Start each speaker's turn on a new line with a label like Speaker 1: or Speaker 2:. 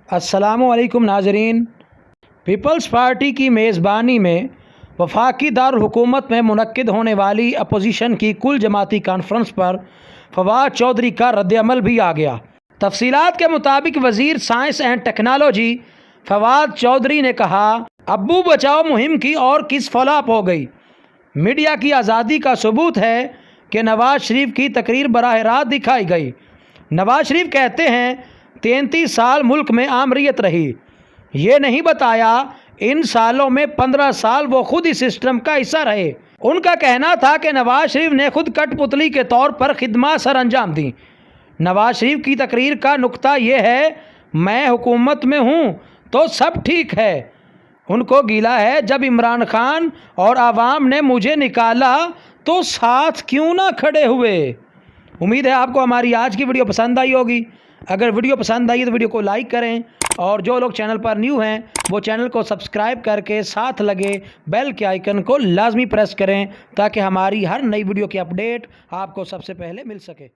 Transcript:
Speaker 1: अस्सलामुअलैकुम नाजरीन। Peoples party की मेज़बानी में वफाकी दारुल हुकूमत में मुनक्किद होने वाली अपोजिशन की कुल जमाती कॉन्फ्रेंस पर फवाद चौधरी का रद्दअमल भी आ गया। तफसीलात के मुताबिक वज़ीर science and technology Fawad Chaudhry ने कहा, अब्बू बचाओ मुहिम की और किस फॉलोअप हो गई। मीडिया की आज़ादी का सबूत है कि नवाज शरीफ की तकरीर बराह रास्त दिखाई गई। नवाज शरीफ कहते हैं 33 साल मुल्क में आमरीत रही, ये नहीं बताया इन सालों में 15 साल वो खुद इस सिस्टम का हिस्सा रहे। उनका कहना था कि नवाज शरीफ ने खुद कठपुतली के तौर पर खिदमत सर अंजाम दी। नवाज शरीफ की तकरीर का नुक्ता ये है, मैं हुकूमत में हूँ तो सब ठीक है। उनको गिला है जब इमरान खान और आवाम ने मुझे निकाला तो साथ क्यों ना खड़े हुए। उम्मीद है आपको हमारी आज की वीडियो पसंद आई होगी। अगर वीडियो पसंद आई तो वीडियो को लाइक करें और जो लोग चैनल पर न्यू हैं वो चैनल को सब्सक्राइब करके साथ लगे बेल के आइकन को लाजमी प्रेस करें ताकि हमारी हर नई वीडियो की अपडेट आपको सबसे पहले मिल सके।